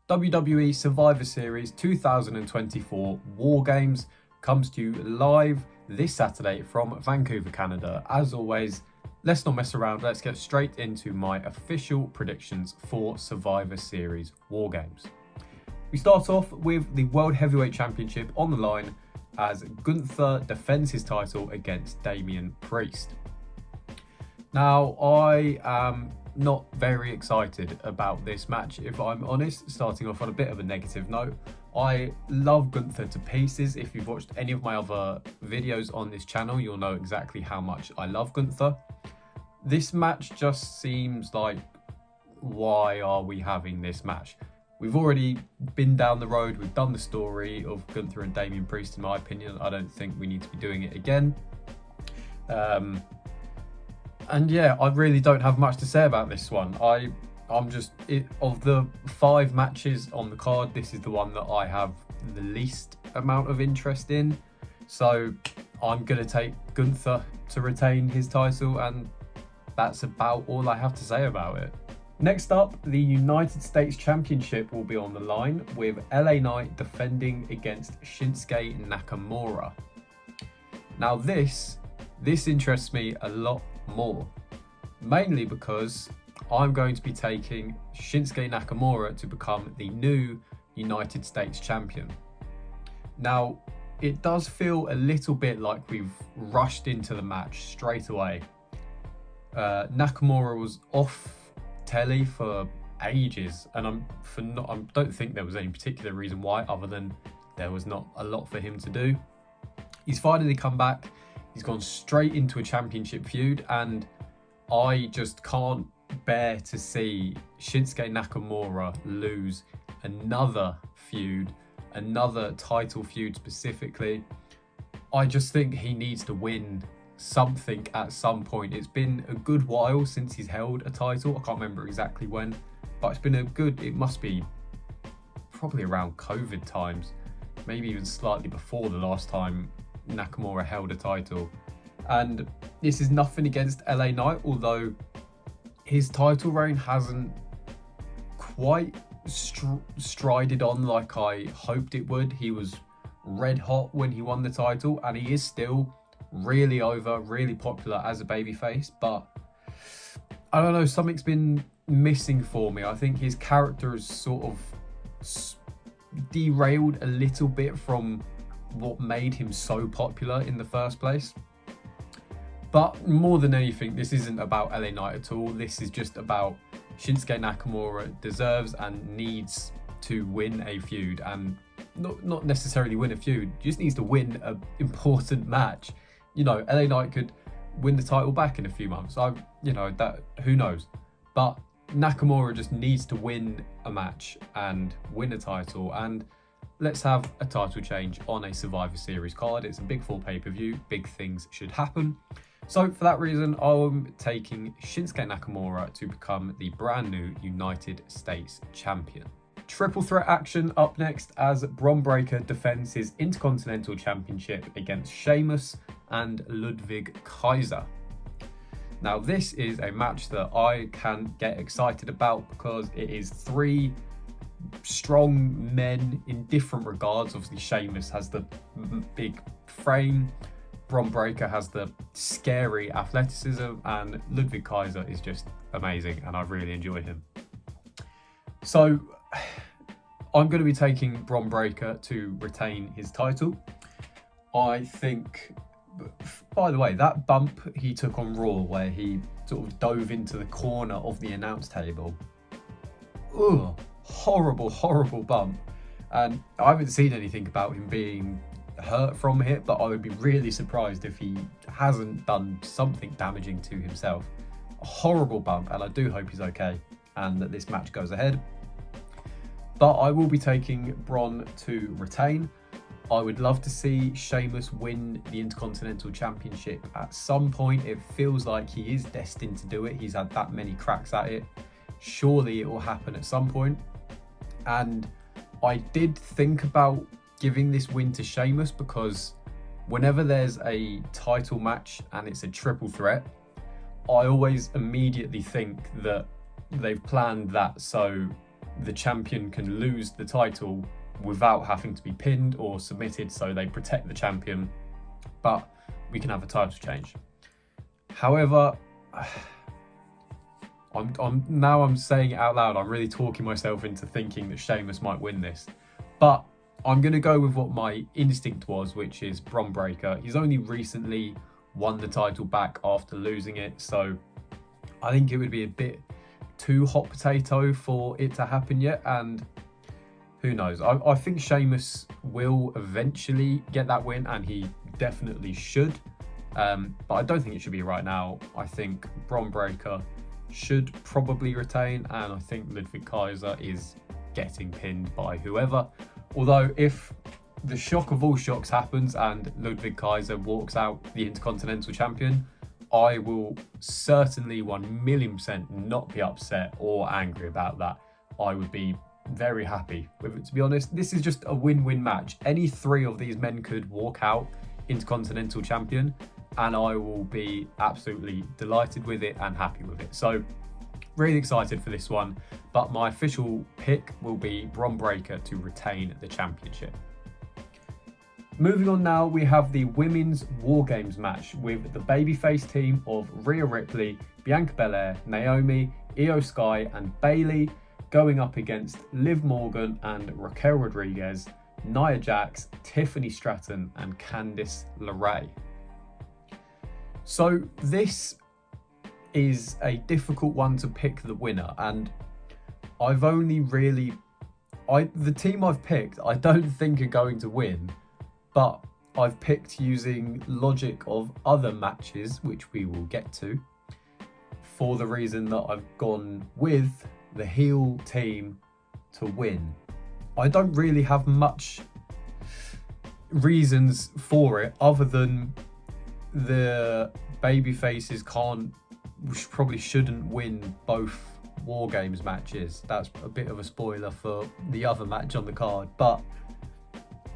WWE Survivor Series 2024 War Games comes to you live this Saturday from Vancouver, Canada. As always, let's not mess around, let's get straight into my official predictions for Survivor Series War Games. We start off with the World Heavyweight Championship on the line as Gunther defends his title against Damian Priest. Now, I am not very excited about this match, if I'm honest, starting off on a bit of a negative note. I love Gunther to pieces. If you've watched any of my other videos on this channel, you'll know exactly how much I love Gunther. This match just seems like, why are we having this match? We've already been down the road, we've done the story of Gunther and Damian Priest, in my opinion. I don't think we need to be doing it again. And yeah, I really don't have much to say about this one. Of the 5 matches on the card, this is the one that I have the least amount of interest in. So I'm going to take Gunther to retain his title, and that's about all I have to say about it. Next up, the United States Championship will be on the line with LA Knight defending against Shinsuke Nakamura. Now this interests me a lot more, mainly because I'm going to be taking Shinsuke Nakamura to become the new United States Champion. Now, it does feel a little bit like we've rushed into the match straight away. Nakamura was off telly for ages, and I don't think there was any particular reason why, other than there was not a lot for him to do. He's finally come back. He's gone straight into a championship feud, and I just can't bear to see Shinsuke Nakamura lose another feud, another title feud specifically. I just think he needs to win something at some point. It's been a good while since he's held a title. I can't remember exactly when, but it must be probably around COVID times, maybe even slightly before the last time Nakamura held a title. And this is nothing against LA Knight, although his title reign hasn't quite strided on like I hoped it would. He was red hot when he won the title, and he is still really over, really popular as a babyface, but I don't know, something's been missing for me. I think his character is sort of derailed a little bit from what made him so popular in the first place. But more than anything, this isn't about LA Knight at all. This is just about Shinsuke Nakamura deserves and needs to win a feud, and not necessarily win a feud, just needs to win an important match. You know, LA Knight could win the title back in a few months. Who knows? But Nakamura just needs to win a match and win a title, and let's have a title change on a Survivor Series card. It's a big 4 pay-per-view, big things should happen. So for that reason, I'm taking Shinsuke Nakamura to become the brand new United States Champion. Triple threat action up next as Bron Breakker defends his Intercontinental Championship against Sheamus and Ludwig Kaiser. Now this is a match that I can get excited about because it is 3 strong men in different regards. Obviously Sheamus has the big frame, Bron Breakker has the scary athleticism, and Ludwig Kaiser is just amazing, and I really enjoy him. So I'm going to be taking Bron Breakker to retain his title. I think, by the way, that bump he took on Raw where he sort of dove into the corner of the announce table, horrible bump. And I haven't seen anything about him being hurt from it, but I would be really surprised if he hasn't done something damaging to himself. A horrible bump, and I do hope he's okay and that this match goes ahead. But I will be taking Bron to retain. I would love to see Sheamus win the Intercontinental Championship at some point. It feels like he is destined to do it. He's had that many cracks at it. Surely it will happen at some point. And I did think about giving this win to Sheamus because whenever there's a title match and it's a triple threat, I always immediately think that they've planned that so the champion can lose the title without having to be pinned or submitted, so they protect the champion, but we can have a title change. However, I'm saying it out loud, I'm really talking myself into thinking that Sheamus might win this, but I'm going to go with what my instinct was, which is Bron Breakker. He's only recently won the title back after losing it, so I think it would be a bit too hot potato for it to happen yet, and who knows. I think Sheamus will eventually get that win, and he definitely should, but I don't think it should be right now. I think Bron Breakker should probably retain, and I think Ludwig Kaiser is getting pinned by whoever. Although if the shock of all shocks happens and Ludwig Kaiser walks out the Intercontinental Champion, I will certainly 1,000,000% not be upset or angry about that. I would be very happy with it, to be honest. This is just a win-win match. Any three of these men could walk out Intercontinental Champion, and I will be absolutely delighted with it and happy with it. So really excited for this one, but my official pick will be Bron Breakker to retain the championship. Moving on now, we have the Women's War Games match with the babyface team of Rhea Ripley, Bianca Belair, Naomi, Io Sky and Bayley going up against Liv Morgan and Raquel Rodriguez, Nia Jax, Tiffany Stratton and Candice LeRae. So this is a difficult one to pick the winner, and I've only really... the team I've picked I don't think are going to win, but I've picked using logic of other matches, which we will get to, for the reason that I've gone with the heel team to win. I don't really have much reasons for it other than the babyfaces probably shouldn't win both War Games matches. That's a bit of a spoiler for the other match on the card, but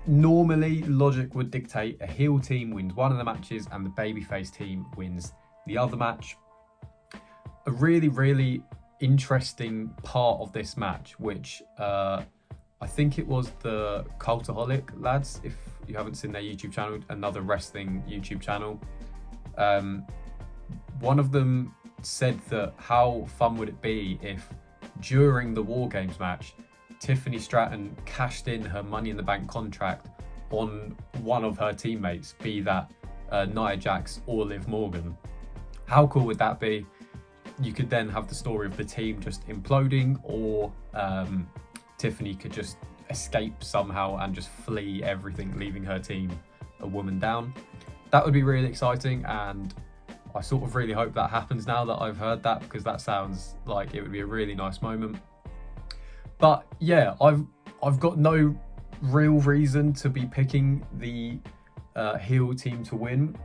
normally logic would dictate a heel team wins one of the matches and the babyface team wins the other match. A really interesting part of this match, which I think it was the Cultaholic lads, if you haven't seen their YouTube channel, another wrestling YouTube channel, one of them said that how fun would it be if during the War Games match Tiffany Stratton cashed in her Money in the Bank contract on one of her teammates, be that Nia Jax or Liv Morgan. How cool would that be? You could then have the story of the team just imploding, or Tiffany could just escape somehow and just flee everything, leaving her team a woman down. That would be really exciting, and I sort of really hope that happens now that I've heard that, because that sounds like it would be a really nice moment. But yeah, I've got no real reason to be picking the heel team to win.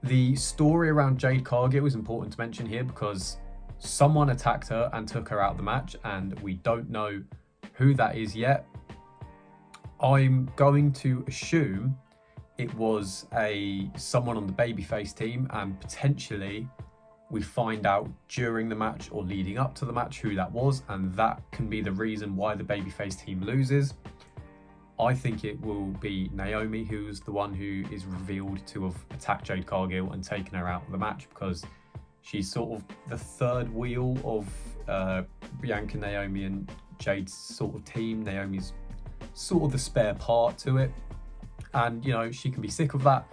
The story around Jade Cargill is important to mention here, because someone attacked her and took her out of the match, and we don't know who that is yet. I'm going to assume it was someone on the babyface team, and potentially we find out during the match or leading up to the match who that was, and that can be the reason why the babyface team loses. I think it will be Naomi who's the one who is revealed to have attacked Jade Cargill and taken her out of the match, because she's sort of the third wheel of Bianca, Naomi and Jade's sort of team. Naomi's sort of the spare part to it, and you know, she can be sick of that,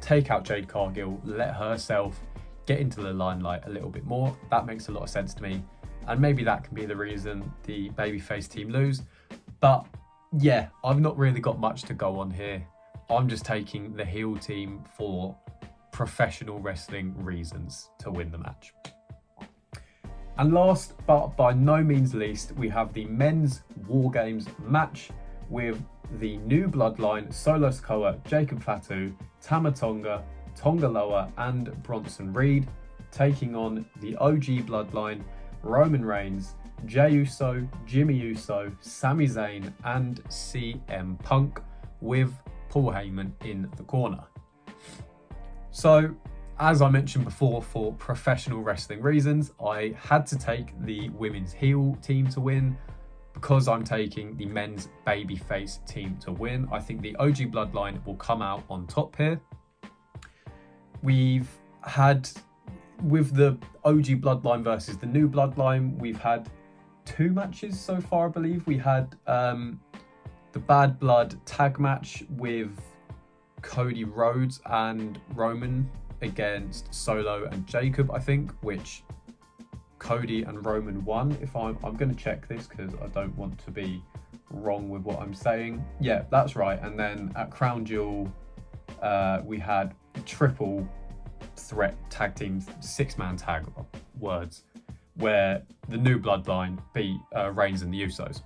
take out Jade Cargill, let herself get into the limelight a little bit more. That makes a lot of sense to me, and maybe that can be the reason the babyface team lose. But yeah, I've not really got much to go on here. I'm just taking the heel team for professional wrestling reasons to win the match. And last but by no means least, we have the men's War Games match with the new bloodline Solo Sikoa, Jacob Fatu, Tama Tonga, Tonga Loa and Bronson Reed taking on the OG bloodline Roman Reigns, Jey Uso, Jimmy Uso, Sami Zayn and CM Punk, with Paul Heyman in the corner. So as I mentioned before, for professional wrestling reasons, I had to take the women's heel team to win because I'm taking the men's babyface team to win. I think the OG Bloodline will come out on top here. We've had, with the OG Bloodline versus the new Bloodline, we've had 2 matches so far, I believe. We had the Bad Blood tag match with Cody Rhodes and Roman against Solo and Jacob, I think, which Cody and Roman won. If I'm going to check this because I don't want to be wrong with what I'm saying. Yeah, that's right. And then at Crown Jewel, we had triple threat tag teams, 6-man tag words, where the new Bloodline beat Reigns and the Usos.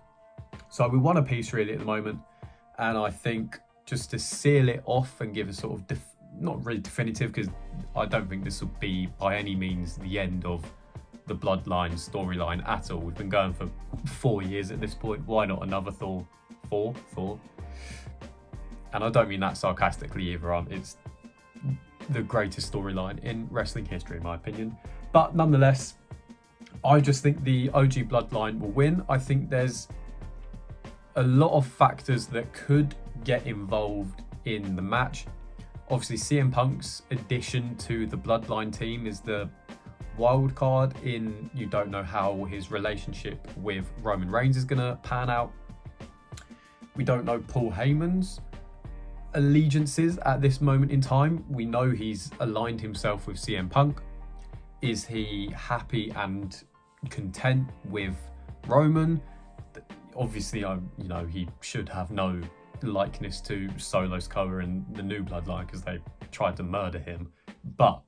So we won a piece really at the moment, and I think just to seal it off and give a sort of not really definitive, because I don't think this will be by any means the end of the Bloodline storyline at all. We've been going for 4 years at this point. Why not another Thor? Thor. And I don't mean that sarcastically either. It's the greatest storyline in wrestling history, in my opinion. But nonetheless, I just think the OG Bloodline will win. I think there's a lot of factors that could get involved in the match. Obviously, CM Punk's addition to the Bloodline team is the wild card in you don't know how his relationship with Roman Reigns is going to pan out. We don't know Paul Heyman's allegiances at this moment in time. We know he's aligned himself with CM Punk. Is he happy and content with Roman? Obviously, he should have no likeness to Solo Sikoa and the new Bloodline because they tried to murder him. But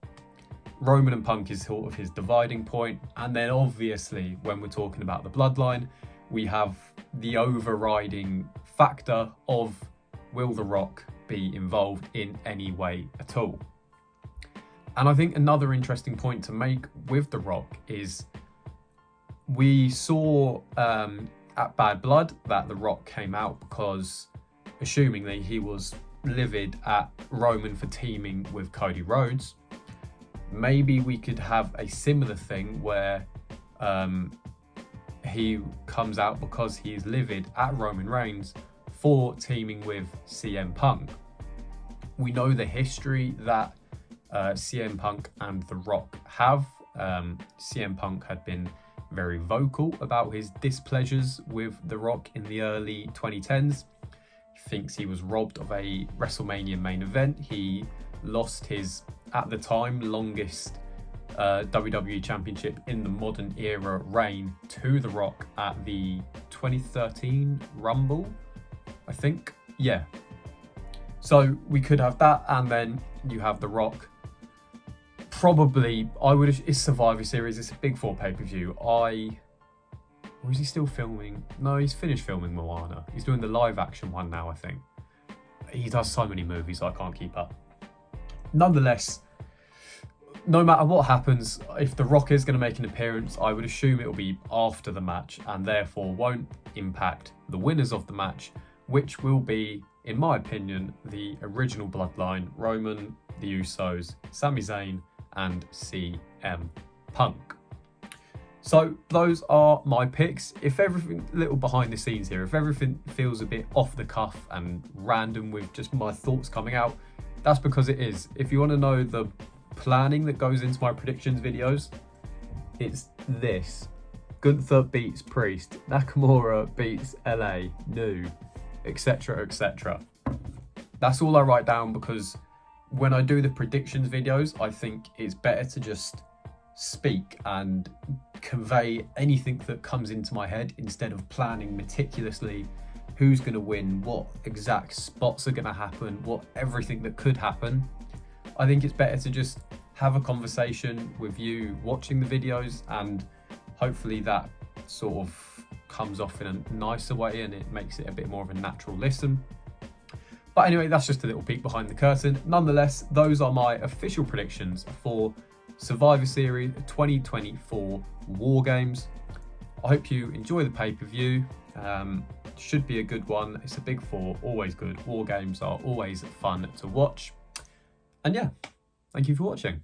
Roman and Punk is sort of his dividing point. And then obviously, when we're talking about the Bloodline, we have the overriding factor of, will The Rock be involved in any way at all? And I think another interesting point to make with The Rock is we saw at Bad Blood that The Rock came out because, assumingly, he was livid at Roman for teaming with Cody Rhodes. Maybe we could have a similar thing where he comes out because he's livid at Roman Reigns for teaming with CM Punk. We know the history that CM Punk and The Rock have. CM Punk had been very vocal about his displeasures with The Rock in the early 2010s. He thinks he was robbed of a WrestleMania main event. He lost his, at the time, longest WWE Championship in the modern era reign to The Rock at the 2013 Rumble, I think. Yeah. So we could have that, and then you have The Rock. Probably, it's Survivor Series, it's a Big Four pay-per-view. Or is he still filming? No, he's finished filming Moana. He's doing the live action one now, I think. He does so many movies, I can't keep up. Nonetheless, no matter what happens, if The Rock is going to make an appearance, I would assume it will be after the match and therefore won't impact the winners of the match, which will be, in my opinion, the original Bloodline, Roman, the Usos, Sami Zayn, and CM Punk. So those are my picks. If everything, little behind the scenes here, if everything feels a bit off the cuff and random with just my thoughts coming out, that's because it is. If you want to know the planning that goes into my predictions videos, it's this. Gunther beats Priest, Nakamura beats LA, New, etc, etc. That's all I write down because when I do the predictions videos, I think it's better to just speak and convey anything that comes into my head instead of planning meticulously who's going to win, what exact spots are going to happen, what everything that could happen. I think it's better to just have a conversation with you watching the videos, and hopefully that sort of comes off in a nicer way and it makes it a bit more of a natural listen. But anyway, that's just a little peek behind the curtain. Nonetheless, those are my official predictions for Survivor Series 2024 War Games. I hope you enjoy the pay-per-view. Should be a good one. It's a Big Four, always good. War Games are always fun to watch. And yeah, thank you for watching.